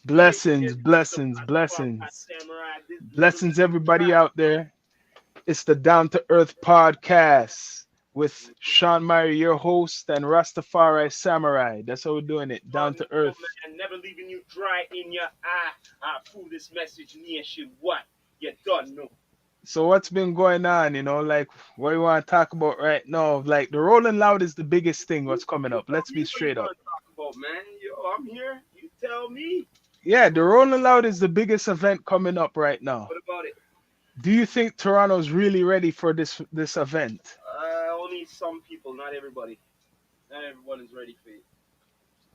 Blessings, This is the blessings, Rastafari blessings, Samurai. This little blessings, everybody track. out there. It's the Down to Earth podcast with Sean Meyer, your host, and Rastafari Samurai. That's how we're doing it, Oh down to no, earth. man, never leaving you dry in your eye. I approve this message nation. What? You don't know. So, what's been going on? Like, what you want to talk about right now? Like, the Rolling Loud is the biggest thing. What's coming You up? tell Let's be me what you straight up. want to talk about, man. Yo, I'm here. You tell me. Yeah, the Rolling Loud is the biggest event coming up right now. What about it? Do you think Toronto's really ready for this event? Only some people, not everybody. Not everyone is ready for it.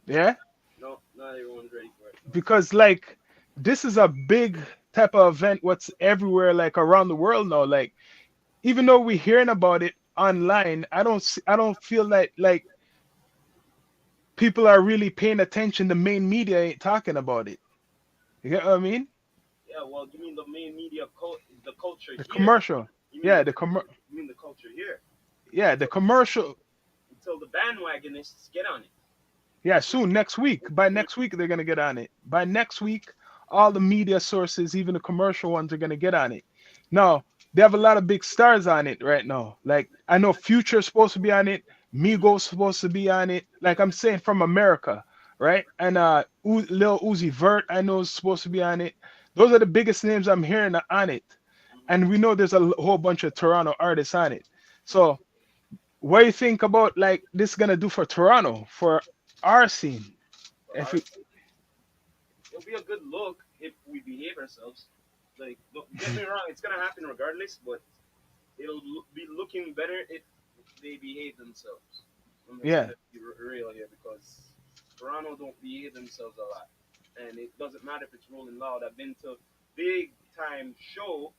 Yeah? No, not everyone's ready for it. No. Because like this is a big type of event what's everywhere like around the world now, like even though we're hearing about it online, I don't feel like people are really paying attention. The main media ain't talking about it. You get what I mean? Yeah, well, you mean the main media, the culture The here? commercial. You mean Yeah, the culture here? yeah, the commercial. Until the bandwagonists get on it. Yeah, soon, next week. By next week they're gonna get on it. By next week, all the media sources, even the commercial ones, are gonna get on it. Now, they have a lot of big stars on it right now. Like I know Future's supposed to be on it, Migos supposed to be on it. Like I'm saying from America, right? And Lil Uzi Vert, I know is supposed to be on it. Those are the biggest names I'm hearing on it. And we know there's a whole bunch of Toronto artists on it. So what do you think about like this gonna do for Toronto, for our scene? For If our we, sake, it'll be a good look if we behave ourselves. Like, don't get me wrong, it's gonna happen regardless, but be looking better if they behave themselves. I'm just yeah. gonna be real here because Toronto don't behave themselves a lot, and it doesn't matter if it's Rolling Loud. I've been to big time show,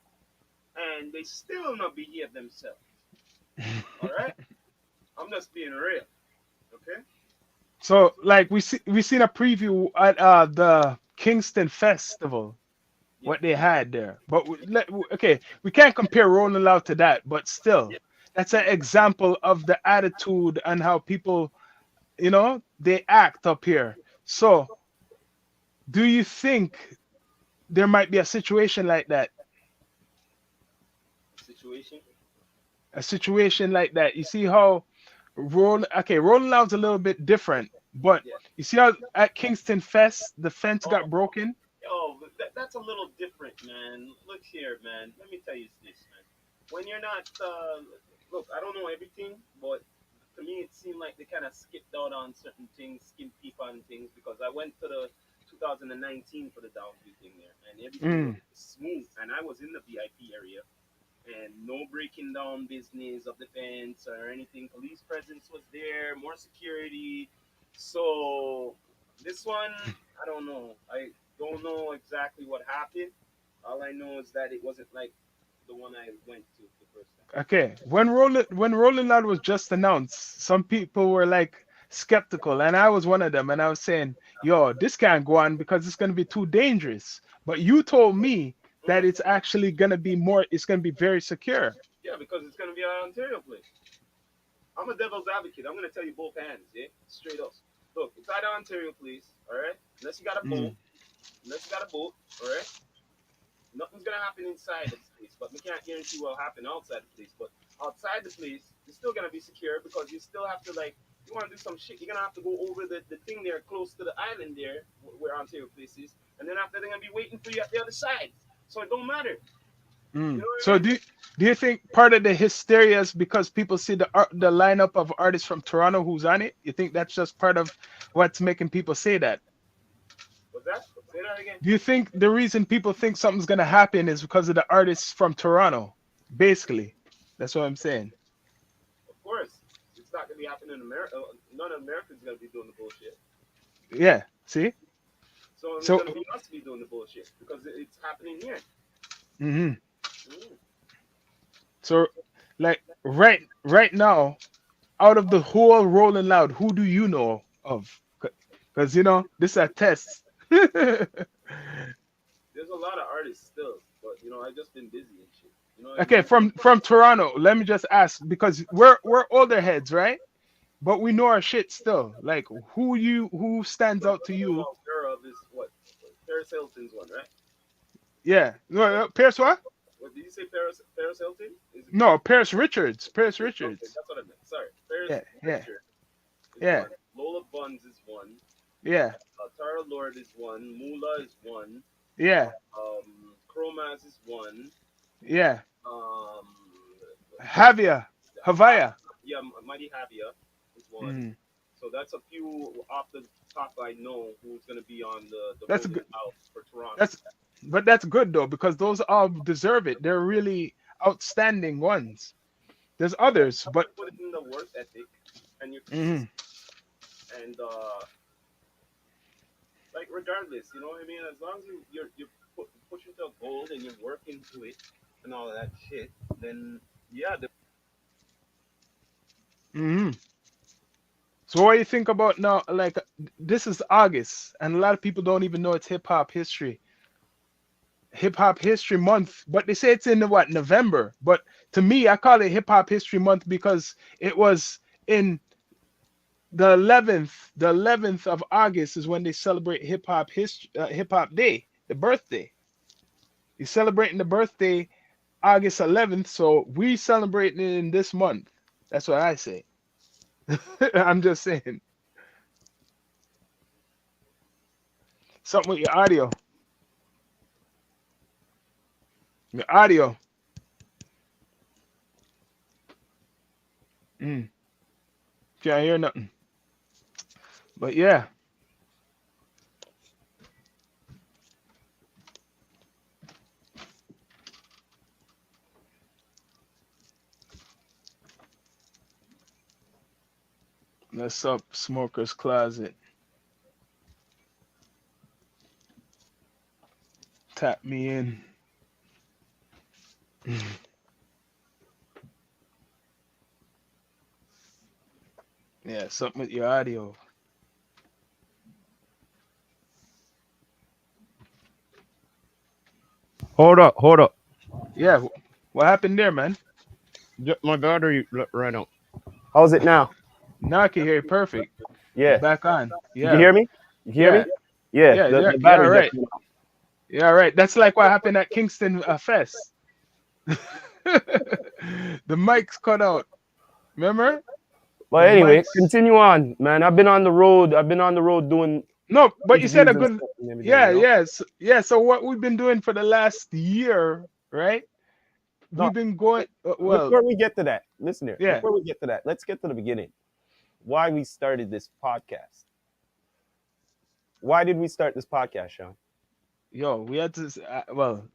and they still not behave themselves. All right, I'm just being real. Okay. So like we seen a preview at the Kingston Festival, Yeah. what they had there. But okay, we can't compare Rolling Loud to that, but still, Yeah. that's an example of the attitude and how people, they act up here. So, do you think there might be a situation like that? Situation. A situation like that. You see how Rolling Loud's a little bit different, but Yeah. you see how at Kingston Fest the fence got Oh, broken. but that's a little different, man. Look here, man. Let me tell you this, man. When you're not, look, I don't know everything, but to me it seemed like they kind of skipped out on certain things, skipped peep on things, because I went to the 2019 for the Downview thing there, and everything was Mm. smooth, and I was in the VIP area, and no breaking down business of the fence or anything. Police presence was there, more security. So this one, I don't know. I don't know exactly what happened. All I know is that it wasn't like the one I went to the first time. Okay, when Rolling Loud was just announced, some people were like skeptical, and I was one of them. And I was saying, "Yo, this can't go on because it's gonna be too dangerous." But you told me that Mm. it's actually gonna be more. It's gonna be very secure. Yeah, because it's gonna be an Ontario place. I'm a devil's advocate. I'm gonna tell you both hands, yeah, straight up. Look, it's either Ontario place, all right. Unless you got a boat, Mm. all right. Nothing's gonna happen inside the place, but we can't guarantee what'll happen outside the place. But outside the place, it's still gonna be secure because you still have to like, you want to do some shit, you're gonna have to go over the thing there close to the island there where Ontario place is, and then after they're gonna be waiting for you at the other side. So it don't matter. You know Mm. what I So mean? do you think part of the hysteria is because people see the lineup of artists from Toronto who's on it? You think that's just part of what's making people say that? What's that? Say that again. Do you think the reason people think something's gonna happen is because of the artists from Toronto? Basically, that's what I'm saying. Of course, it's not gonna be happening in America. None of Americans gonna be doing the bullshit. Yeah. See. So it's So, gonna be us be doing the bullshit because it's happening here. hmm Mm. so like right now, out of the whole Rolling Loud, who do you know of? Because this is a test. There's a lot of artists still, but I just been busy and shit. You know what I Okay, mean? from Toronto. Let me just ask because we're older heads, right? But we know our shit still. Like who stands But out what to I know you? about girl is what? Paris Hilton's one, right? Yeah. No, Paris what? What did you say? Paris Hilton? Is it No, Paris Richards. Paris Richard? Okay, Richards. that's what I meant. Sorry, Paris Yeah, yeah, Richard is yeah, one. Lola Buns is one. yeah, Tara Lord is one. Mula is one. yeah, Chromaz is one. yeah. Um, Havia, Havaya. yeah, Mighty Havia is one. Mm. So that's a few off the top I know who's going to be on the That's Rolling good. Out for Toronto. That's but that's good though because those all deserve it. They're really outstanding ones. There's others, Have but to put in the work ethic and your mhm. consistency. And like regardless, you know what I mean. As long as you're pushing to a goal and you're working to it and all of that shit, then yeah, Mhm. So what do you think about now? Like this is August, and a lot of people don't even know it's hip hop history month. But they say it's in the what November. But to me, I call it hip hop history month because it was in the 11th of August is when they celebrate hip hop day, the birthday. You're celebrating the birthday August 11th, so we celebrating it in this month. That's what I say. I'm just saying. Something with your audio. Your audio. Mm, can't hear nothing. But yeah, that's up Smoker's Closet. Tap me in. Yeah, something with your audio. Hold up, hold up. Yeah, what happened there, man? My battery ran out. How's it now? Now I can hear you perfect. You're Yeah. back on. You can Yeah, hear me? You can hear yeah, me? Yeah. yeah, yeah, The yeah, battery just right. went out. Yeah, right. That's like what happened at Kingston Fest. The mics cut out. Remember? The But anyway, mics. continue on, man. I've been on the road. I've been on the road doing No, but you said a interviews and good. stuff and everything, Yeah, you know? yes, yeah. So what we've been doing for the last year, right? No, We've been going. Well, before we get to that, listen here. yeah. Before we get to that, let's get to the beginning. Why we started this podcast. Why did we start this podcast, Sean? Yo, we had to. Well,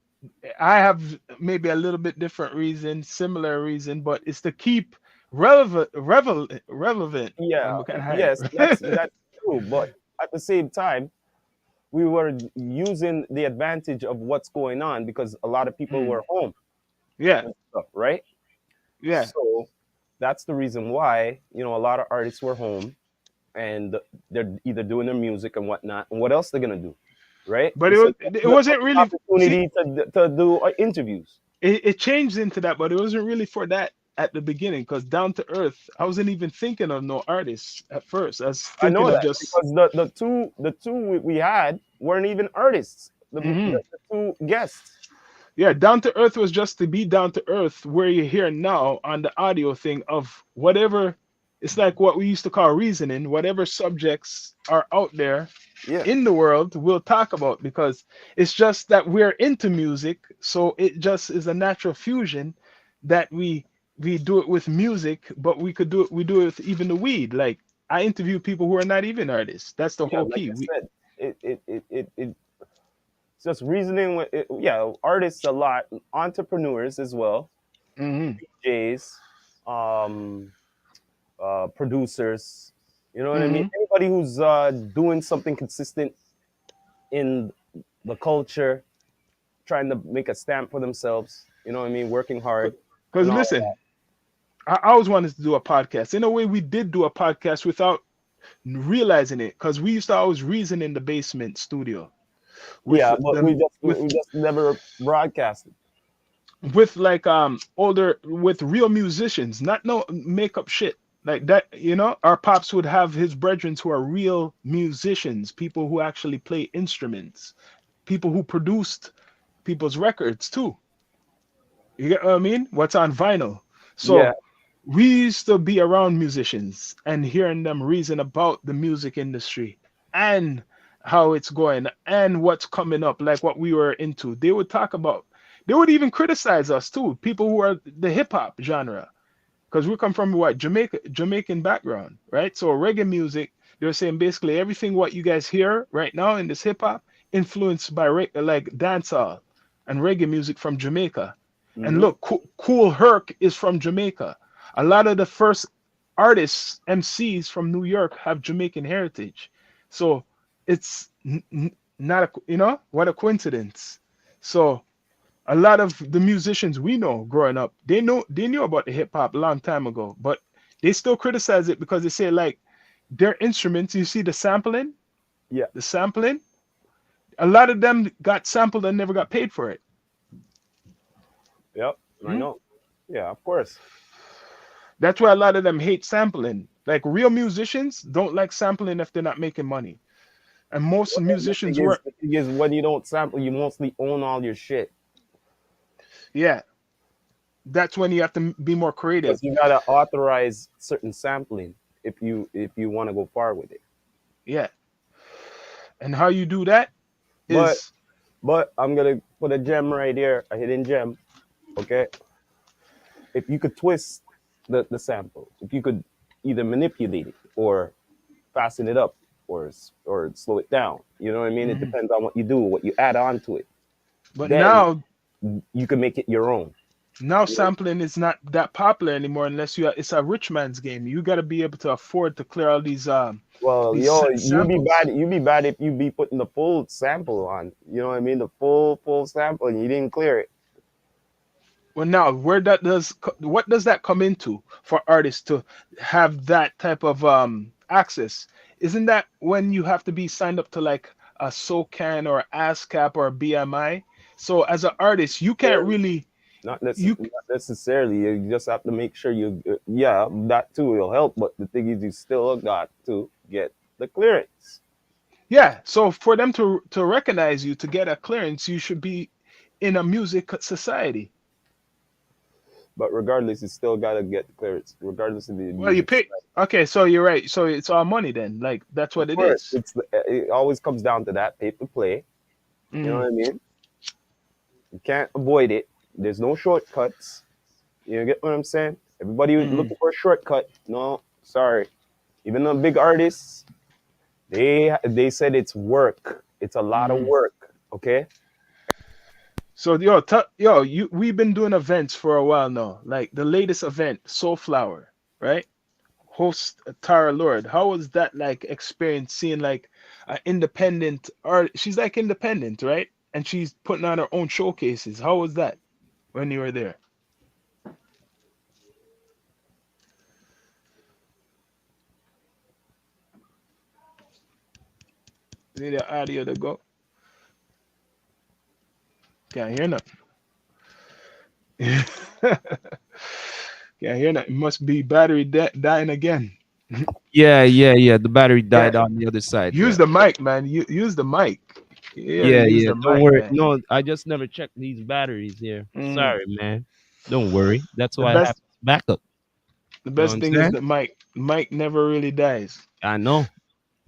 I have maybe a little bit different reason, similar reason, but it's to keep relevant. Yeah, Kind yes, of that's true. But at the same time, we were using the advantage of what's going on because a lot of people Mm, were home yeah, and stuff, right? yeah. So that's the reason why, a lot of artists were home and they're either doing their music and whatnot. And what else they're gonna do, right? But So it the wasn't really. See, opportunity to do interviews. it changed into that, but it wasn't really for that at the beginning. Because down to earth, I wasn't even thinking of no artists at first. I was I thinking know of that just. because the two we had weren't even artists. Mhm. The two guests. Yeah, down to earth was just to be down to earth where you hear now on the audio thing of whatever. It's like what we used to call reasoning. Whatever subjects are out there Yeah, in the world, we'll talk about because it's just that we're into music, so it just is a natural fusion that we do it with music, but we do it with even the weed. Like I interview people who are not even artists. That's the yeah. whole Like key. I said, it's just reasoning with yeah, artists a lot, entrepreneurs as well, Hmm. DJs, um, producers. You know what I mean? Hmm. Anybody who's doing something consistent in the culture, trying to make a stamp for themselves. You know what I mean? Working hard Because and all of listen, I always wanted to do a podcast. In a way, we did do a podcast without realizing it, because we used to always reason in the basement studio that. with Yeah, but them we just never broadcasted. with like older with real musicians, not no make up shit like that. Our pops would have his brethren who are real musicians, people who actually play instruments, people who produced people's records too. You get what I mean? What's on vinyl. Yeah. So we used to be around musicians and hearing them reason about the music industry and how it's going and what's coming up, like what we were into. They would talk about, they would even criticize us too, people who are the hip hop genre, because we come from what, Jamaican background, right? So reggae music, they're saying basically everything what you guys hear right now in this hip hop influenced by like dancehall and reggae music from Jamaica. And Hmm. look, Cool Herc is from Jamaica. A lot of the first artists, MCs from New York have Jamaican heritage. So it's not a, what a coincidence. So a lot of the musicians we know growing up, they knew about the hip hop a long time ago, but they still criticize it because they say like their instruments, you see Yeah. the sampling, a lot of them got sampled and never got paid for it. Yep. I Hmm? know. Yeah, of course. That's why a lot of them hate sampling. Like real musicians don't like sampling if they're not making money. And most Well, musicians were, the thing is, when you don't sample, you mostly own all your shit yeah, that's when you have to be more creative. because you gotta authorize certain sampling if you want to go far with it. Yeah. And how you do that But is, I'm gonna put a gem right here, a hidden gem. Okay, if you could twist the sample, if you could either manipulate it or fasten it up or slow it down. You know what I mean? It mhm. depends on what you do, what you add on to it. But Then now you can make it your own. now You know? sampling is not that popular anymore unless it's a rich man's game. You got to be able to afford to clear all Well, these yo, you be samples. bad. You be bad if you be putting the full sample on. You know what I mean? The full sample, and you didn't clear it. Well, now what does that come into for artists to have that type of access? Isn't that when you have to be signed up to like a SOCAN or ASCAP or a BMI? So as an artist, you can't Necessarily. really you Not necessarily. You just have to make sure you. Yeah, that too will help. But the thing is, you still got to get the clearance. yeah. So for them to recognize you to get a clearance, you should be in a music society. But regardless, you still gotta get the clearance, regardless of the Well, you music. pick. Okay, so you're right. So it's all money then. Like that's Of what it course, is. it always comes down to that pay to play. You know Mm, what I mean? You can't avoid it. There's no shortcuts. You get what I'm saying? Everybody mm, looking for a shortcut. No, sorry. Even the big artists, they said it's work. It's a lot of mm. work. Okay. So you we've been doing events for a while now. Like the latest event, Soulflower, right? Host Tara Lord. How was that like experience seeing like an independent art? She's like independent, right? And she's putting on her own showcases. How was that when you were there? Need the audio to go. Can't hear nothing. Can't hear nothing. It must be battery dying again. Yeah, yeah, yeah. The battery Yeah, died on the other side. use Yeah. the mic, man. Use the mic. Yeah, Yeah, use yeah. the Don't mic, worry. man. No, I just never checked these batteries here. Mm. Sorry, man. Don't worry. That's The why I have best backup. the You know what best I'm thing is saying? the mic. Mic never really dies. I know.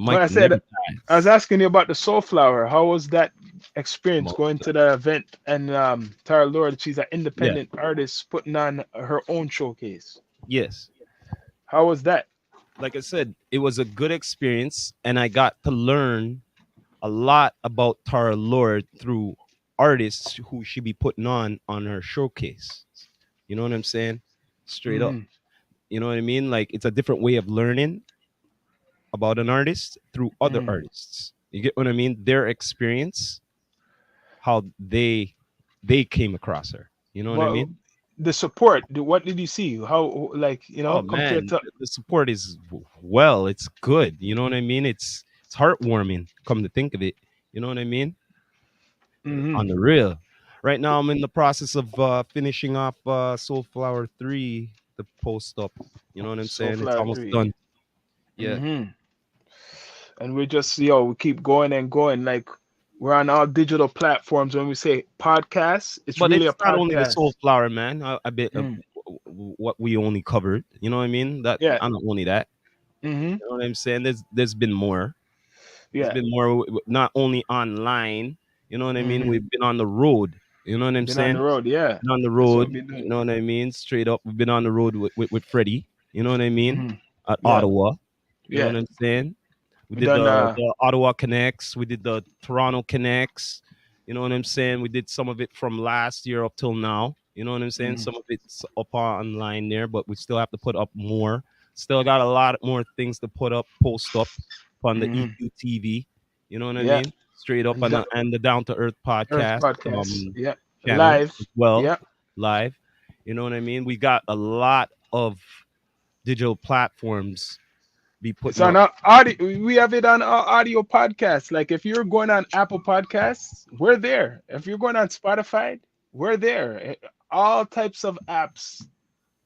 But Mike I said never I was dies. asking you about the Soulflower. How was that experience Mo- going to that event? And Tara Lord, she's an Yeah. independent artist putting on her own showcase. Yes. How was that? Like I said, it was a good experience, and I got to learn a lot about Tara Lord through artists who she be putting on her showcase. You know what I'm saying? Straight up. Mm, You know what I mean? Like it's a different way of learning about an artist through other mm. artists. You get what I mean? Their experience, how they came across her. You know what I But mean? the support, what did you see? How like Oh compared man, to the support is well, it's good. You know what I mean? It's heartwarming. Come to think of it, you know what I mean? hmm On the real. Right now, I'm in the process of finishing off Soulflower 3, the post up. You know what I'm saying? It's Soulflower almost 3? done. Yeah. hmm And we just we keep going and going. Like We're on all digital platforms. When we say podcast, it's But really a it's not only the podcast. soul flower, man. A bit of Mm. what we only covered. You know what I mean? That Yeah. and not only that. Mm-hmm. You know what I'm saying? There's been more. There's Yeah. been more. Not only online. You know what I mean? Mm-hmm. We've been on the road. You know what I'm Been on the saying? road. Yeah. Been on the That's what road. we've been You doing. know what I mean? Straight up, we've been on the road with Freddie. You know what I mean? Mm-hmm. At Yeah. Ottawa. You know Yeah. what I'm saying? We We did done. the Ottawa Connects. We did the Toronto Connects. You know what I'm saying? We did some of it from last year up till now. You know what I'm saying? Mm-hmm. Some of it's up online there, but we still have to put up more. Still got a lot more things to put up, post up on the Mm-hmm. EQ TV. You know what I Yeah. mean? Straight up And that and the Down to Earth Earth podcast podcast. Yeah. channel Live. as well, Yeah. live. You know what I mean? We got a lot of digital platforms be It's putting on up. our audio. We have it on our audio podcast. Like if you're going on Apple Podcasts, we're there. If you're going on Spotify, we're there. All types of apps,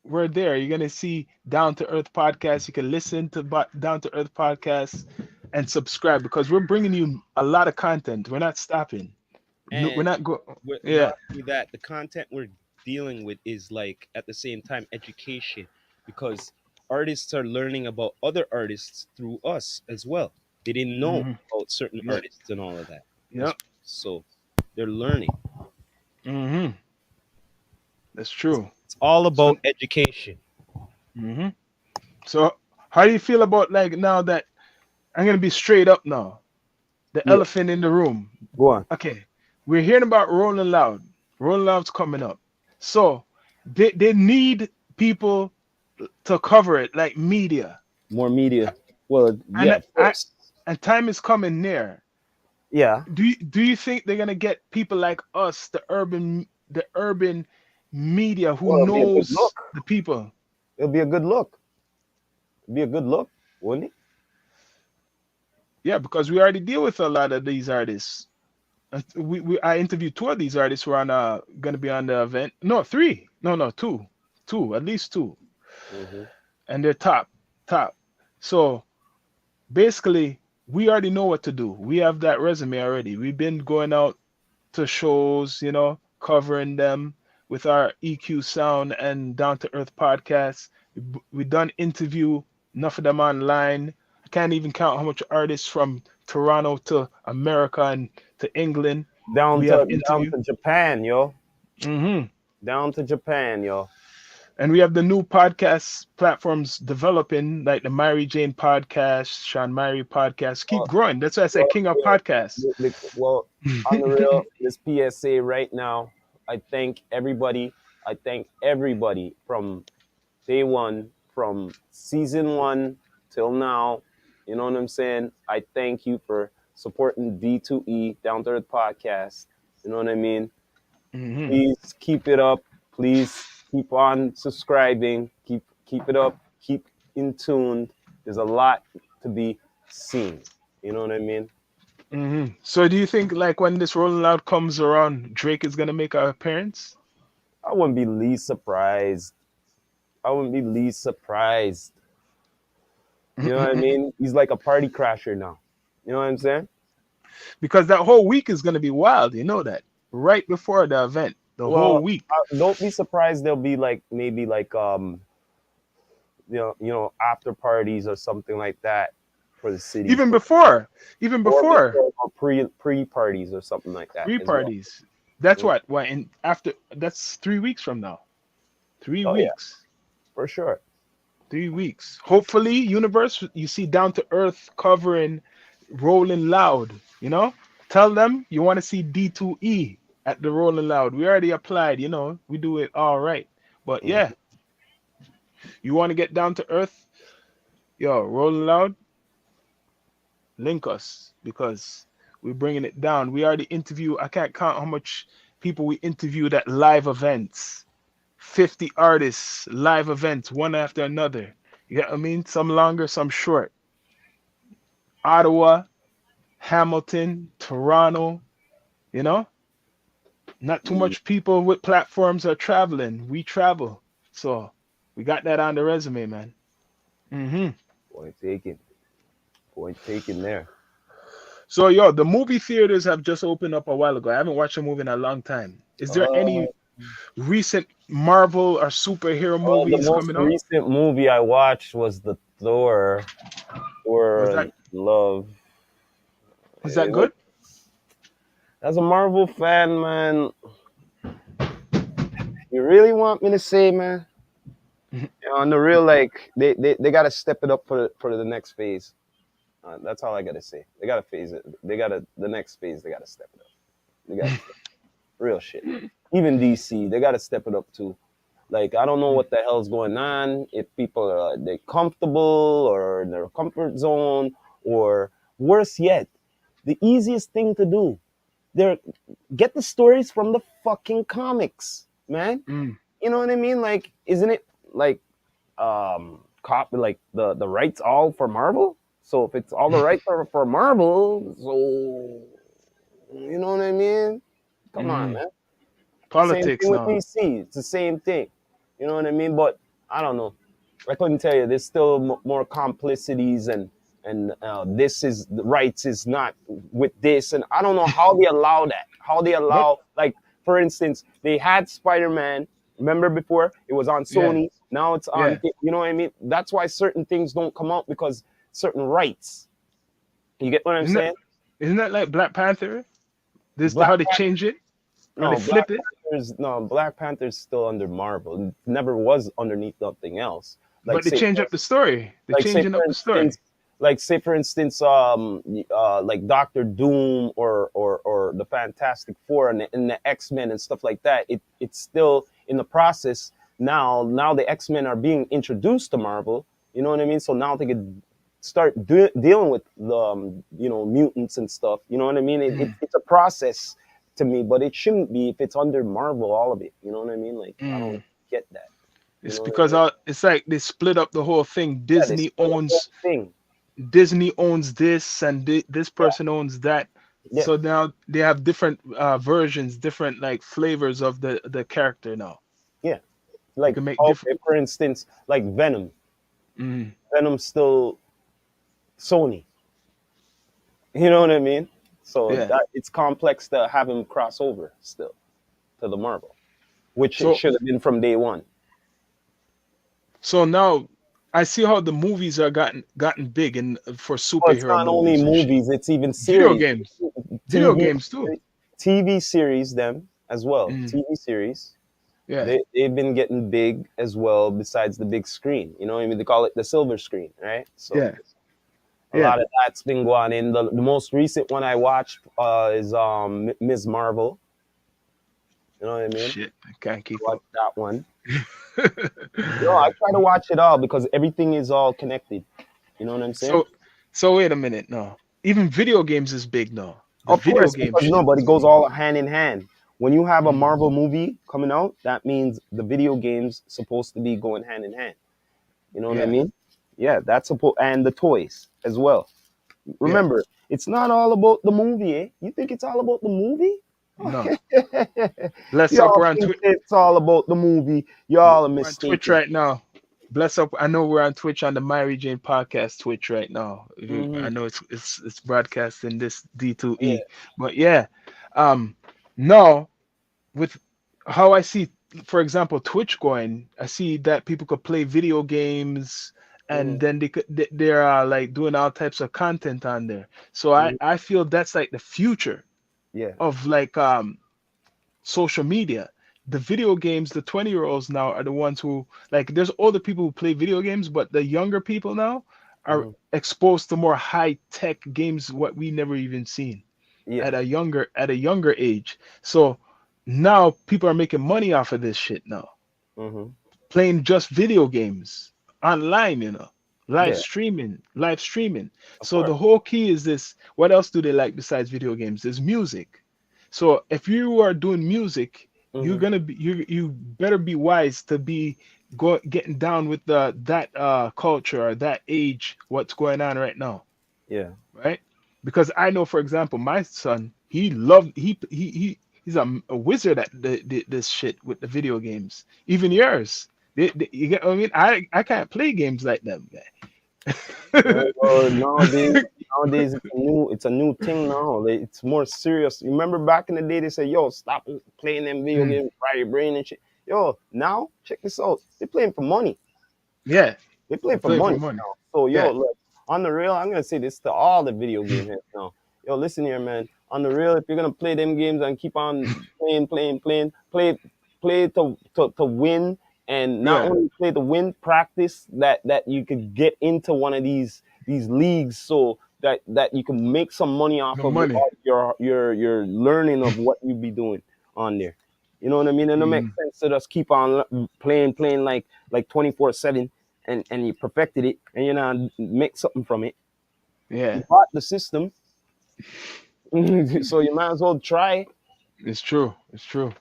we're there. You're gonna see Down to Earth podcast. You can listen to Down to Earth podcast and subscribe because we're bringing you a lot of content. We're not stopping. No, we're And not go. Yeah. not only that, the content we're dealing with is like at the same time education because artists are learning about other artists through us as well. They didn't know Hmm. about certain Yeah. artists and all of that. Yeah. So they're learning. Hmm. That's true. It's all So. about education. Hmm. So how do you feel about like now that I'm gonna be straight up now? The Yeah, elephant in the room. go on. Okay, we're hearing about Rolling Loud. Rolling Loud's coming up. So they need people to cover it, like media. More media. Well, yeah, And of course. time is coming near. Yeah. Do you think they're gonna get people like us, the urban media who Well, it'll be a good knows look. the people? It'll be a good look. It'll be a good look, wouldn't it? Yeah, because we already deal with a lot of these artists. I interviewed two of these artists who are on gonna be on the event. No, three. No, two, at least two, Hmm. and they're top. So basically, we already know what to do. We have that resume already. We've been going out to shows, covering them with our EQ Sound and Down to Earth podcast. We done interview enough of them online. I can't even count how much artists from Toronto to America and to England Down we have to down interview. to Japan, yo. Hmm. Down to Japan, yo. And we have the new podcast platforms developing, like the Mary Jane podcast, Sean Mary podcast. Keep Well, growing. That's why I said well, King of yeah. Podcasts. Well, on the real, this PSA right now. I thank everybody. I thank everybody from day one, from season one till now. You know what I'm saying? I thank you for supporting D2E Down to Earth podcast. You know what I mean? Hmm. Please keep it up. Please keep on subscribing. Keep it up. Keep in tune. There's a lot to be seen. You know what I mean? Hmm. So do you think like when this Rolling Loud comes around, Drake is gonna make an appearance? I wouldn't be least surprised. I wouldn't be least surprised. You know what I mean? He's like a party crasher now. You know what I'm saying? Because that whole week is gonna be wild. You know that. Right before the event, the whole Well, week. don't be surprised. There'll be like maybe like after parties or something like that for the city. Even before, even Or before or pre parties or something like that pre as well. parties. That's Mm. what in after that's 3 weeks from now. Three Oh yeah, weeks. for sure. 3 weeks. Hopefully, universe, you see Down to Earth covering Rolling Loud. Tell them you want to see D2E at the Rolling Loud. We already applied. We do it all right. But Mhm. yeah, you want to get Down to Earth, yo, Rolling Loud, link us because we're bringing it down. We already interview. I can't count how much people we interviewed at live events. 50 artists, live events, one after another. You get what I mean? Some longer, some short. Ottawa, Hamilton, Toronto, you know? Not too Mm. much people with platforms are traveling. We travel. So we got that on the resume, man. Hmm. Point taken. Point taken there. So yo, the movie theaters have just opened up a while ago. I haven't watched a movie in a long time. Is there Uh, any recent Marvel or superhero the movies most coming out? recent movie I watched was the Was Thor that Love. was that It was, good? as a Marvel fan, man, you really want me to say, man? On the real, like they gotta step it up for the next phase. That's all I gotta say. They gotta phase it. They gotta the next phase. They gotta step it up. They gotta real shit. Even DC, they gotta step it up too. Like I don't know what the hell's going on. If people are they comfortable or in their comfort zone, or worse yet, the easiest thing to do, they're get the stories from the fucking comics, man. Mm. You know what I mean? Like, isn't it like cop like the rights all for Marvel? So if it's all the rights are for Marvel, so you know what I mean? Come on, Mm. man. Same Politics thing with now. DC. It's the same thing. You know what I mean? But I don't know. I couldn't tell you. There's still more complicities and this is the rights is not with this, and I don't know how they allow that. How they But allow, like, for instance, they had Spider-Man. Remember before it was on yeah, Sony. Now it's on. yeah. You know what I mean? That's why certain things don't come out because certain rights. You get what I'm Isn't that saying? isn't that like Black Panther? This Black how they change it? How they No, Black flip it? Panther's no Black Panther's still under Marvel. It never was underneath nothing else. Like But they say, change up the story. They're like say changing for up the story. instance, like Doctor Doom or the Fantastic Four and the X-Men and stuff like that. It's still in the process now. Now the X-Men are being introduced to Marvel. You know what I mean? So now they could start dealing with the mutants and stuff. You know what I mean? It's a process to me, but it shouldn't be if it's under Marvel, all of it. You know what I mean? Like I don't Mm. get that. You It's know what I because mean? it's like they split up the whole thing. Yeah, they split the whole thing. Disney owns this and this Yeah, person owns that. yeah, So now they have different versions, different like flavors of the character now. yeah. You Like can make different. okay, for instance, like Venom. Mm. Venom's still Sony. You know what I mean? So Yeah. that it's complex to have him cross over still to the Marvel, which it So should have been from day one. so now I see how the movies are gotten big and for Well, it's superhero not only movies and shit. movies; it's even Video series, games. Video TV, games too. TV series. Them as well. Mm. TV series. Yeah. They've been getting big as well. Besides the big screen, you know what I mean? They call it the silver screen, right? So Yeah. a Yeah. lot of that's been going in. The most recent one I watched is Ms. Marvel. You know what I mean? Shit. I can't I keep up. watched that one. No, I try to watch it all because everything is all connected. You know what I'm saying? So so wait a minute now. Even video games is big now. The Of video course, game because shit no, but it is goes big. all hand in hand. When you have a Mm. Marvel movie coming out, that means the video games supposed to be going hand in hand. You know what I Yeah. mean? Yeah, that's supposed and the toys as well. Yeah. Remember, it's not all about the movie, eh? You think it's all about the movie? No. Bless up. Y'all We're on think Twitch. it's all about the movie. Y'all are We're on Twitch mistaken. right now. Bless up. I know we're on Twitch on the Myri Jane podcast Twitch right now. I Hmm. know it's broadcasting this D2E. Yeah. But yeah. No, with how I see, for example, Twitch going, I see that people could play video games Hmm. and then they're like doing all types of content on there. So I Hmm. I feel that's like the future Yeah. of like social media. The video games, the 20-year-olds now are the ones who like there's older people who play video games, but the younger people now are Hmm. exposed to more high tech games what we never even seen Yeah. at a younger age. So now people are making money off of this shit now. Hmm. Playing just video games online, Yeah. live streaming. Of So course. the whole key is this, what else do they like besides video games? There's music. So if you are doing music, you're Hmm. gonna be you better be wise to be getting down with the that culture or that age, what's going on right now, Yeah. right? Because I know, for example, my son, he loved he's a wizard at this shit with the video games. Even yours, you get what I mean? I can't play games like them, Well, man. nowadays. Nowadays it's a new thing now. It's more serious. You remember back in the day they said, yo, stop playing them video Mm. games, fry your brain and shit. Yo, now check this out. They're playing for money. Yeah, They play they for play for money money. now. So Yeah. yo, look, on the real, I'm gonna say this to all the video game heads now. Yo, listen here, man. On the real, if you're gonna play them games and keep on play to win, and not Yeah. only play to win, practice that you could get into one of these leagues, so that you can make some money off The of money. your learning of what you be doing on there. You know what I mean? And it makes Mm. sense to just keep on playing like 24/7, and you perfected it, and you know make something from it. You Yeah. bought the system, so you might as well try. It's true. It's true.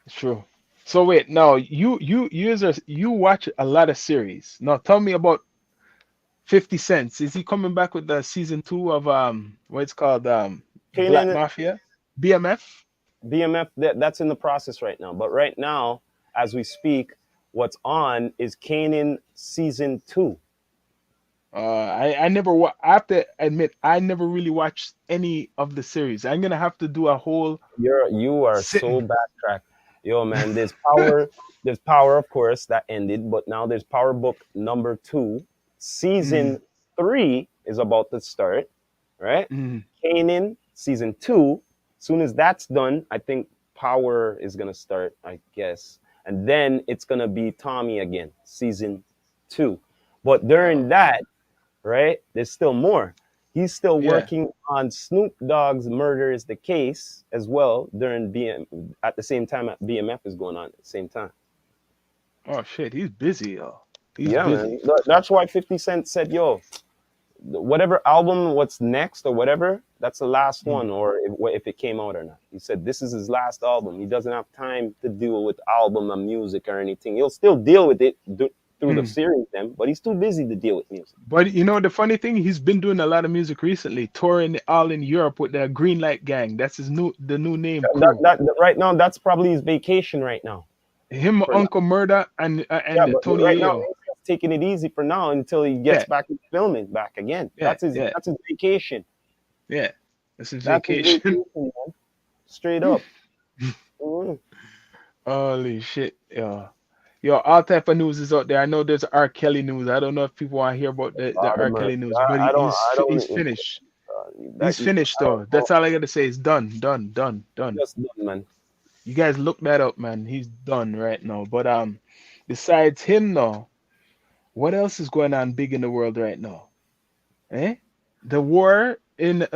It's true. So wait, now you watch a lot of series. Now tell me about 50 Cents. Is he coming back with the season 2 of what it's called Black Kanan, Mafia? BMF? BMF, that's in the process right now. But right now, as we speak, what's on is Kanan season 2. I never I have to admit I never really watched any of the series. I'm gonna have to do a whole You are so sitting. backtracked. Yo, man, there's power, of course, that ended, but now there's Power Book number 2. Mm, Season 3 is about to start, right? mm. Kanan season 2. Soon as that's done, I think Power is gonna start, I guess, and then it's gonna be Tommy again, season 2. But during Okay. that, right, there's still more. He's still Yeah. working on Snoop Dogg's Murder is the Case as well during at the same time that BMF is going on at the same time. Oh shit, he's busy, yo. He's Yeah, man. busy. That's why 50 Cent said, yo, whatever album, what's next or whatever, that's the last Mm, one, or if it came out or not. He said this is his last album. He doesn't have time to deal with album and music or anything. He'll still deal with it through the mm. series, then, but he's too busy to deal with music. But you know the funny thing, he's been doing a lot of music recently, touring all in Europe with the Green Light Gang. That's the new name crew. Right now, that's probably his vacation right now. Him, For now. Uncle Murder, Yeah, and but Tony right now Yayo. he's just taking it easy for now until he gets Yeah, back to filming back again. yeah, yeah, That's his vacation. yeah. That's his That's his vacation. vacation, man. Straight up. Mhm. Holy shit, yo. Yo, all type of news is out there. I know there's R. Kelly news. I don't know if people want to hear about the Lord of R. Kelly mercy. news, but I don't. I he's don't. finished. That He's finished I don't though. know. That's all I gotta say. It's done, done, done, done. Just done, man. You guys look that up, man. He's done right now. But besides him now, what else is going on big in the world right now? Eh? The war in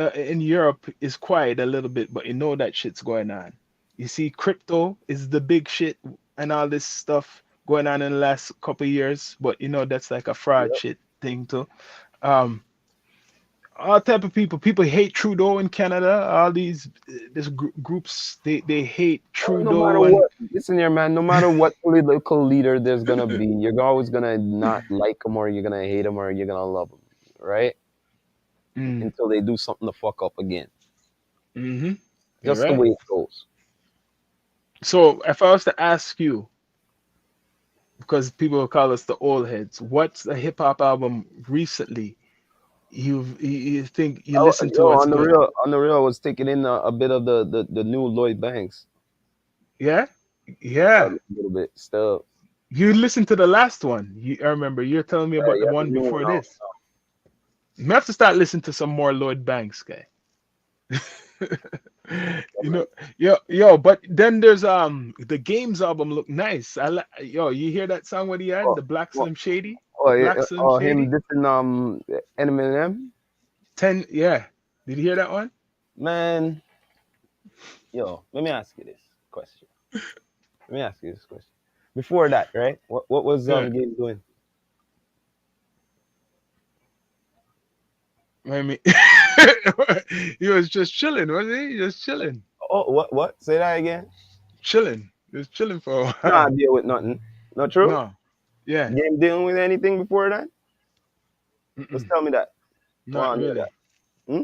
Europe is quiet a little bit, but you know that shit's going on. You see, crypto is the big shit and all this stuff going on in the last couple of years, but you know that's like a fraud Yep. shit thing too. Um, all type of people hate Trudeau in Canada. All these groups they hate Oh, no matter Trudeau and what, listen here, man. No matter what political leader there's gonna be, you're always gonna not like them, or you're gonna hate them, or you're gonna love them, right? mm, Until they do something to fuck up again. mm-hmm. You're Just the right. way it goes. So if I was to ask you, because people will call us the old heads, what's a hip hop album recently you think you listen to Yo, what's good? on the real, I was taking in a bit of the new Lloyd Banks, Yeah, a yeah. little bit still. You listened to the last one. I remember you're telling me about the Yeah, the one new one before out. this. You have to start listening to some more Lloyd Banks, guy. You know, yo, but then there's the Games album look nice. Yo, you hear that song what he had? Oh, The Black oh, Slim Shady? oh, yeah, Black Slim oh, him Shady? dissing Eminem, 10, yeah. Did you hear that one? man. Yo, let me ask you this question. Let me ask you this question. Before that, right? What was Yeah. Game doing? I mean, he was just chilling, wasn't he? Just chilling, Oh, what? Say that again. chilling. He was chilling for a Nah, while. deal with nothing. Not true. No, yeah, Game dealing with anything before that? Just mm-mm, tell me that. I not want to know really. that. Hmm?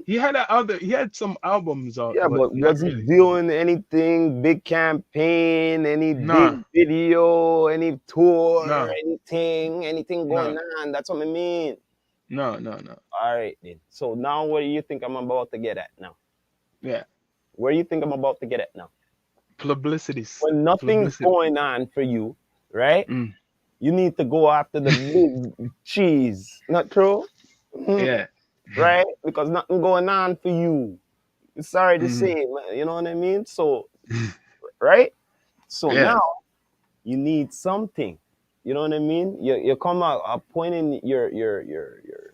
He had some albums out, Yeah, but but not was he really. doing anything, big campaign, any Nah, big video, any tour, nah. anything going No, on? That's what I mean. No, no, no. All right then. So now where do you think I'm about to get at now? Yeah. Where do you think I'm about to get at now? Publicities. When nothing's Publicity. going on for you, right? Mm. You need to go after the big cheese. Not true? Mhm. Yeah. Right? Because nothing going on for you. Sorry to Mm. say, man. You know what I mean? So, right? So Yeah. now you need something. You know what I mean? You come out a point in your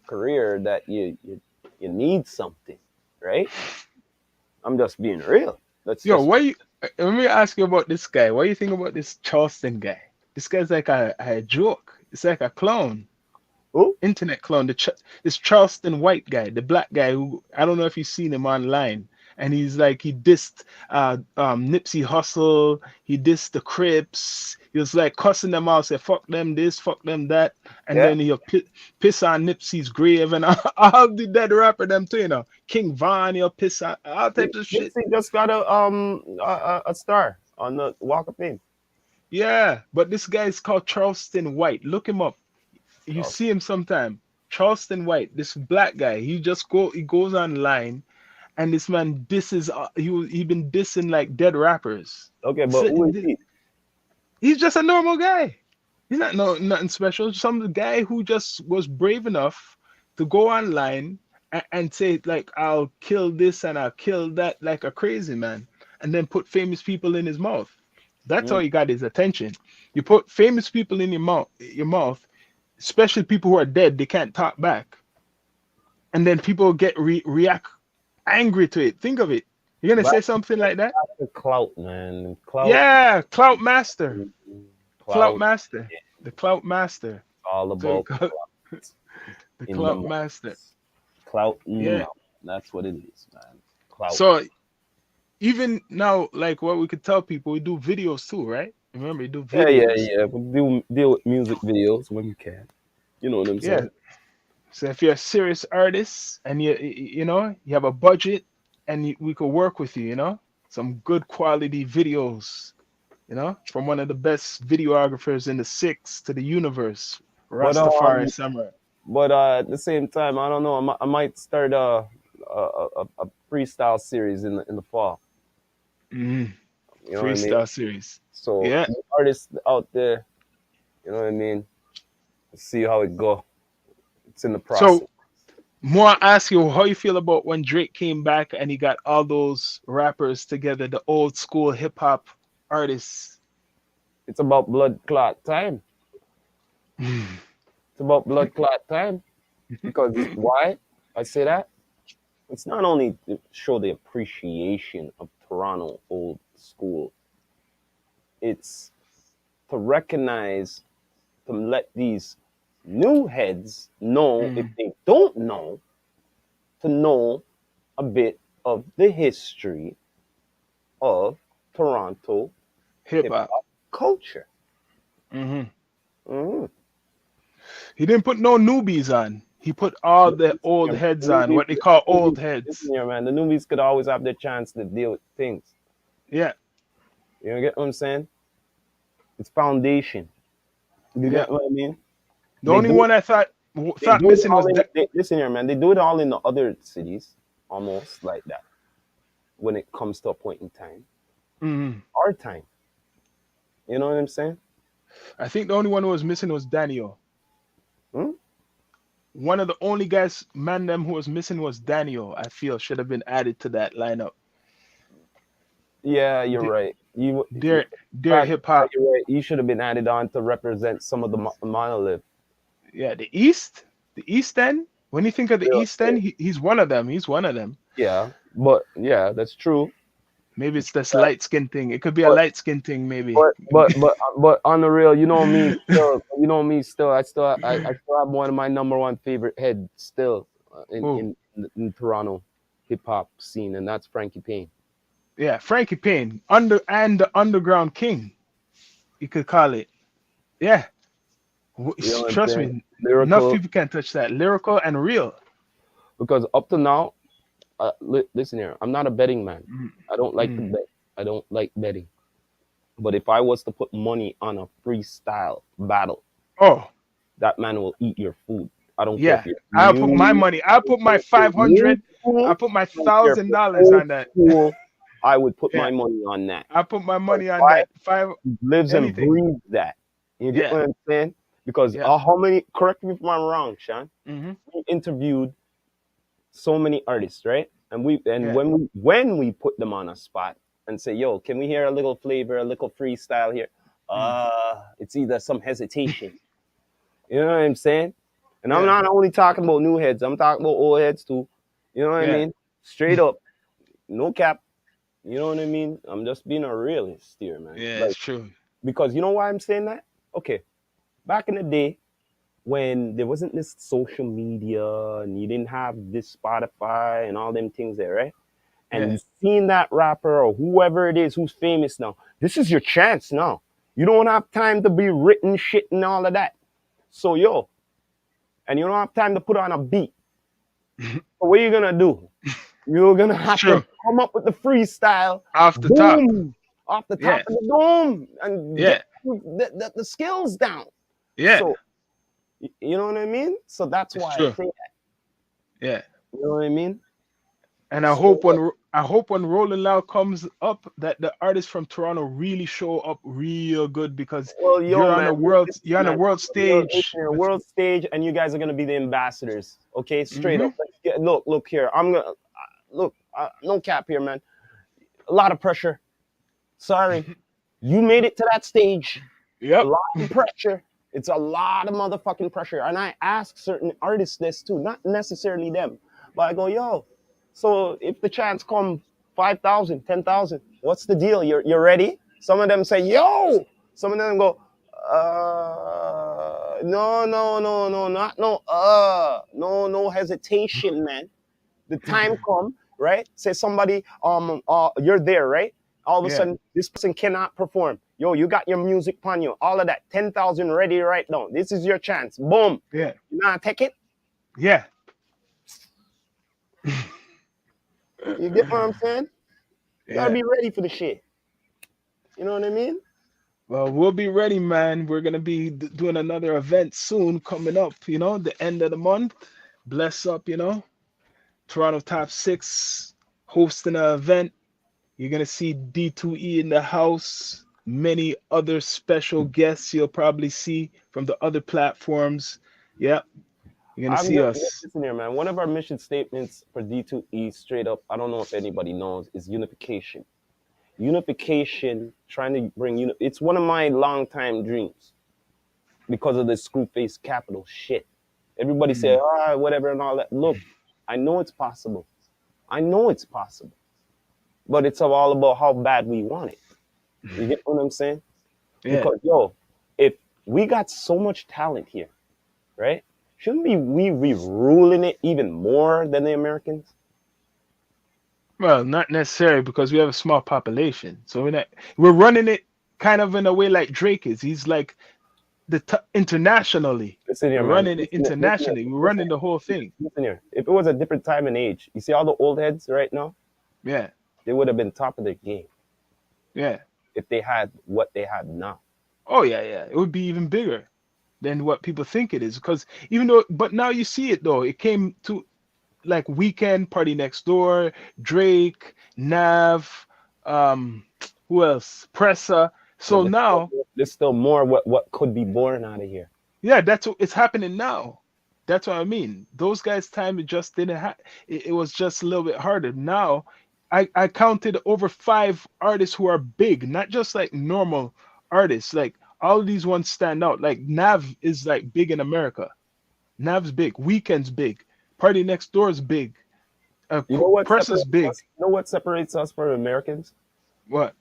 career that you need something, right? I'm just being real. That's Yo, just what you let me ask you about this guy. What do you think about this Charleston guy? This guy's like a joke. It's like a clown. who? Internet clone, this Charleston White guy, the black guy who I don't know if you've seen him online, and he's like he dissed Nipsey Hussle, he dissed the Crips, he was like cussing them out, say fuck them this, fuck them that, and Yeah. then he'll piss on Nipsey's grave and all the dead rapper them too, you know, King Von, he'll piss on all types of shit. Nipsey just got a star on the Walk of Fame. Yeah, but this guy is called Charleston White. Look him up. You Oh, see him sometime. Charleston White, this black guy, he goes online and this man disses he been dissing like dead rappers. okay, but So, who is he? he's just a normal guy. He's not nothing special. Some guy who just was brave enough to go online and say like I'll kill this and I'll kill that like a crazy man, and then put famous people in his mouth. That's how Mm. he got his attention. You put famous people in your mouth, especially people who are dead, they can't talk back, and then people get react angry to it. Think of it. You're gonna Back say something like that? to clout, man. Clout, Yeah, Clout Master. Clout clout, Master. The Clout Master. all So about clout the in the Clout Master. mouth. Clout, Yeah. that's what it is, man. Clout. So even now, like what we could tell people, we do videos too, right? Remember, we do Yeah, yeah, videos. yeah. We deal with music videos when we can. You know what I'm Yeah. saying? So if you're a serious artist and you have a budget and we could work with you, some good quality videos, from one of the best videographers in the six to the universe, But Rastafari Samurai. at the same time, I don't know. I might start a freestyle series in the fall. Mhm. You know what I mean? Freestyle series. So Yeah. the artists out there, you know what I mean? See how it go. It's in the process. So more ask you how you feel about when Drake came back and he got all those rappers together, the old school hip hop artists. It's about blood clot time. It's about blood clot time. Because why I say that? It's not only to show the appreciation of Toronto old school, it's to recognize, to let these new heads know, if Mm. they don't know, to know a bit of the history of Toronto Hip hip hop. hop culture. Hmm. Mm-hmm. He didn't put no newbies on. He put all the old heads on, what they call old heads. Listen here, man. The newbies could always have their chance to deal with things. Yeah, You know, get what I'm saying? It's foundation. You yeah. get what I mean? The They only do one I thought they do it missing all was in. Listen here, man. They do it all in the other cities, almost like that. When it comes to a point in time, Mhm. our time. You know what I'm saying? I think the only one who was missing was Daniel. Hmm? One of the only guys, man, them who was missing was Daniel. I feel should have been added to that lineup. Yeah, you're They- right. They're hip hop. You're right. You should have been added on to represent some of the monolith. Yeah, the East End. When you think of the Real East End, estate. he's one of them. He's one of them. Yeah, but yeah, that's true. Maybe it's this light skin thing. It could be a But light skin thing, maybe. but on the real, you know me still. You know me still. I still have one of my number one favorite heads still Who? in Toronto hip hop scene, and that's Frankie Payne. Yeah, Frankie Payne, the underground king, you could call it. Yeah, You know what I'm trust saying? me, enough Lyrical, people can't touch that. Lyrical and real. because up to now, listen here. I'm not a betting man. Mm. I don't like to Mm. bet. I don't like betting. But if I was to put money on a freestyle battle, Oh, that man will eat your food. I don't care if Yeah, you're I'll put my new, money. I'll put my if you're new 500. I'll school, put my I don't care if you're $1,000 old on that. school. I would put Yeah, my money on that. I'll put my Because money on why? that. Five Lives and anything. breathes that. You get Yeah, what I'm saying? Because yeah. how many? Correct me if I'm wrong, Sean. Mm-hmm. We interviewed so many artists, right? And Yeah. when we put them on a spot and say, "Yo, can we hear a little flavor, a little freestyle here?" Mm. It's either some hesitation. You know what I'm saying? And I'm Yeah. not only talking about new heads. I'm talking about old heads too. You know what I Yeah. mean? Straight up, no cap. You know what I mean? I'm just being a realist here, man. Yeah, it's Like, true. because you know why I'm saying that? Okay, back in the day when there wasn't this social media and you didn't have this Spotify and all them things there, right? And Yeah. you seen that rapper or whoever it is who's famous now, this is your chance now. You don't have time to be written shit and all of that. So yo, and you don't have time to put on a beat. So what are you gonna do? You're gonna It's have true. to come up with the freestyle, Off the top. boom, off the top Yeah. of the dome, and get Yeah. the skills down. Yeah. So you know what I mean? So that's It's why I true. say that. Yeah. You know what I mean? And So I hope when Rolling Loud comes up that the artists from Toronto really show up real good because well, yo, man, you're listen, on the man, world it's stage your with. world stage, and you guys are gonna be the ambassadors. Okay, straight Mm-hmm. up. Look here. I'm gonna look. No cap here, man. A lot of pressure. Sorry, you made it to that stage. A Yep. lot of pressure. It's a lot of motherfucking pressure. And I ask certain artists this too, not necessarily them, but I go, yo, so if the chance come 5,000, 10,000, what's the deal? You're ready? Some of them say, yo. Some of them go, no, no, no, no, not no, no hesitation, man. The time come, right? Say somebody, you're there, right? All of a Yeah. sudden, this person cannot perform. Yo, you got your music on you, all of that, 10,000 ready right now. This is your chance. Boom. Yeah. You not take it? Yeah. You get what I'm saying? You gotta Yeah. be ready for the shit. You know what I mean? Well, we'll be ready, man. We're gonna be doing another event soon coming up. The end of the month. Bless up. Toronto Top Six hosting an event. You're gonna see D2E in the house. Many other special guests you'll probably see from the other platforms. Yeah, you're gonna I'm see gonna us. listen here, man. One of our mission statements for D2E, straight up, I don't know if anybody knows, is unification. Unification, trying to bring it's one of my long time dreams because of the screw face capital shit. Everybody say, Mm, whatever and all that. Look, I know it's possible. I know it's possible. But it's all about how bad we want it. You get what I'm saying? yeah. Because yo, if we got so much talent here, right? Shouldn't we be ruling it even more than the Americans? Well, not necessarily because we have a small population, so we're running it kind of in a way like Drake is. He's like internationally. Listen here, We're man. running it Listen here. internationally. We're running the whole thing. Listen here. If it was a different time and age, you see all the old heads right now, Yeah, they would have been top of their game yeah. if they had what they have now. Oh yeah, yeah. It would be even bigger than what people think it is. Because but now you see it though. It came to like Weekend, Party Next Door, Drake, Nav, who else? Pressa. But So now, there's still more what could be born out of here. yeah, it's happening now. That's what I mean. Those guys' time it just didn't have. It was just a little bit harder. Now, I counted over 5 artists who are big, not just like normal artists. Like all of these ones stand out. Like Nav is like big in America. Nav's big. Weekend's big. Party Next Door is big. You know what Press is separates big. us? You know what separates us from Americans? What?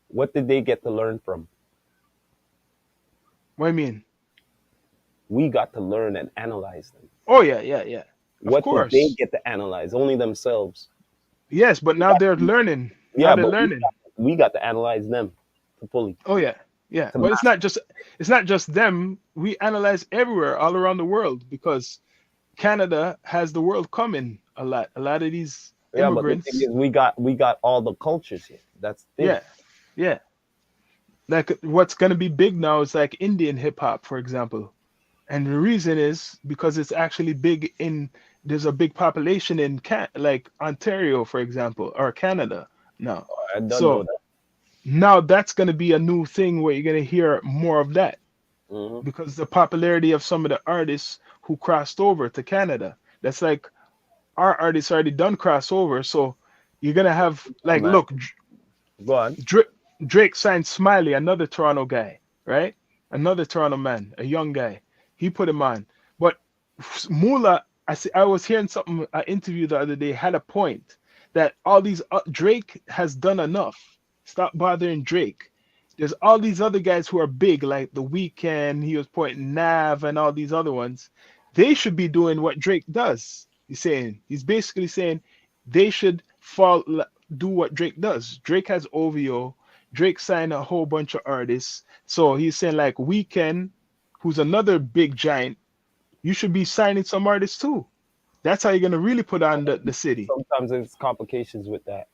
What did they get to learn from? What do you mean? We got to learn and analyze them. Oh yeah, yeah, yeah. Of What did they course. get to analyze? Only themselves. Yes, but now they're learning. Now Yeah, they're but learning. we got to analyze them fully. Oh yeah, yeah. To But it's not just them. We analyze everywhere, all around the world, because Canada has the world coming a lot. A lot of these Yeah, but the thing immigrants. is, we got all the cultures here. That's the thing. Yeah, yeah. Like what's gonna be big now is like Indian hip hop, for example. And the reason is because it's actually big in there's a big population in like Ontario, for example, or Canada now. I don't know So that. now that's going to be a new thing where you're going to hear more of that Hmm. because the popularity of some of the artists who crossed over to Canada. That's like our artists already done crossover, so you're gonna have Oh like man, look, go on. Drake, Drake signed Smiley, another Toronto guy, right? Another Toronto man, a young guy. He put him on. But Mula, I was hearing something, an interview the other day had a point that all these Drake has done enough. Stop bothering Drake. There's all these other guys who are big, like The Weeknd. He was pointing Nav and all these other ones. They should be doing what Drake does. He's basically saying they should do what Drake does. Drake has OVO. Drake signed a whole bunch of artists. So he's saying like Weekend, who's another big giant, you should be signing some artists too. That's how you're gonna really put on the city. Sometimes there's complications with that.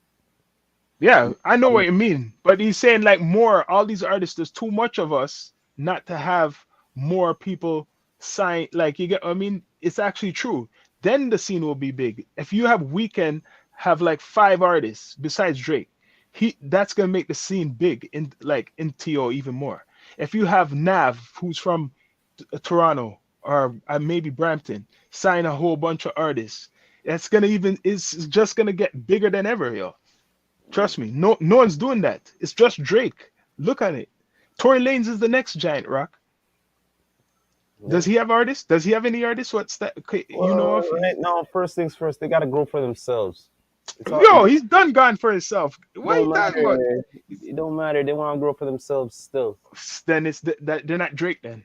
Yeah, I know Um, what you mean. But he's saying like more, all these artists, there's too much of us not to have more people sign. Like you get, I mean, it's actually true. Then the scene will be big. If you have Weekend have like 5 artists besides Drake, that's gonna make the scene big in like in TO even more. If you have Nav, who's from Toronto or maybe Brampton, sign a whole bunch of artists, that's gonna even it's just gonna get bigger than ever, yo. Trust me, no one's doing that. It's just Drake. Look at it. Tory Lanez is the next giant rock. yeah. Does he have artists? Does he have any artists? What's that? Okay, you know Well, of? right now, first things first, they gotta grow for themselves. It's all, Yo, he's done gone for himself. it What are don't you talking about? matter. It don't matter. They want to grow for themselves still. Then that they're not Drake. Then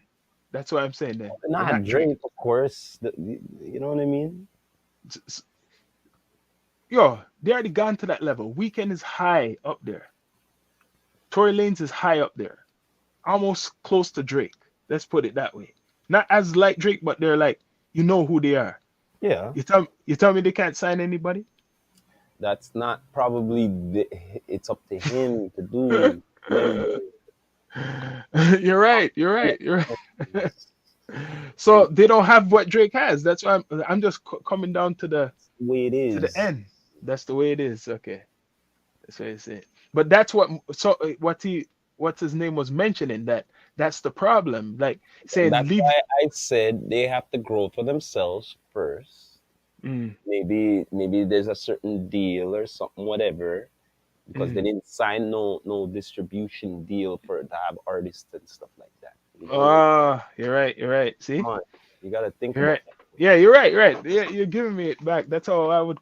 that's what I'm saying. Then they're Not not Drake. Drake, of course. You know what I mean? S- s- Yo, they already gone to that level. Weekend is high up there. Tory Lanez is high up there, almost close to Drake. Let's put it that way. Not as like Drake, but they're like you know who they are. Yeah. You tell me they can't sign anybody? That's not probably it's up to him to do. Them You're right. You're do. right. You're right. So they don't have what Drake has. That's why I'm just coming down to the The way it is. end. That's the way it is. Okay, that's what I say. But that's what what's his name was mentioning that's the problem. Like saying That's leave. why I said they have to grow for themselves first. Mm, Maybe there's a certain deal or something, whatever, because they mm. didn't sign no distribution deal for to have artists and stuff like that. You know what I mean? Oh, you're right. You're right. See, Come on, you gotta think you're about right. Yeah, you're right. You're right. Yeah, you're giving me it back. That's how I would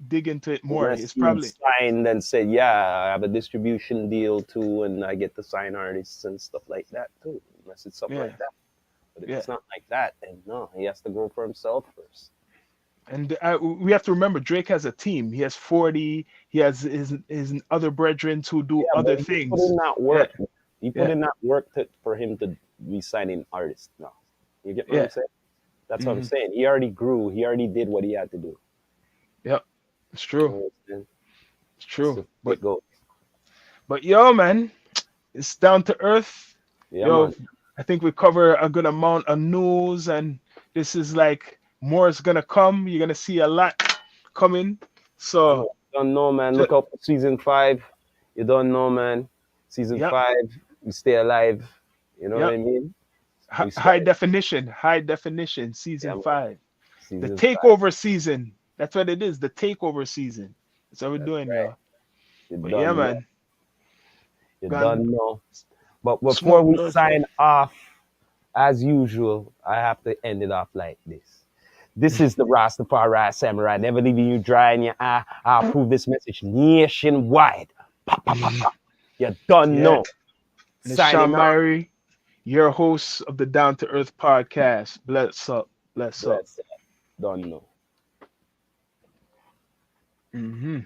dig into it that. more. Unless It's he probably signed and said, "Yeah, I have a distribution deal too, and I get to sign artists and stuff like that too." Unless it's something yeah, like that. But if yeah. it's not like that, then no, he has to grow for himself first. And we have to remember Drake has a team. He has 40. He has his other brethren who do Yeah, other but he put in things. that Yeah, work. He put yeah, in that work for him to be signing artists now. You get what I'm yeah. saying? That's what I'm Hmm. saying. He already grew. He already did what he had to do. Yep, it's You true. know what I'm saying? It's That's true. just the way it goes. But yo, man, it's down to earth. Yeah, Yo, man. I think we cover a good amount of news, and this is like more is gonna come. You're gonna see a lot coming. Yeah, So, man. Don't know, man. ju- Look out for season 5. You don't know, man. Season yep, 5, we stay alive. You know what yep. I mean? We High strive. definition, high definition. Yeah, Season man. 5. The Season 5. takeover season. That's what it is. The takeover season. That's what we're That's doing, right. yo. You But yeah, don't know. man. You Gone don't know. But before smoke we those. sign off, as usual, I have to end it off like this. This is the Rastafari Samurai, never leaving you dry in your eye. I approve this message nationwide. Pa, pa, pa, pa. You don't Yeah. know. And it's Sean Signing off. Myrie, your host of the Down to Earth podcast. Bless up. Bless up. Bless. Don't know. Hmm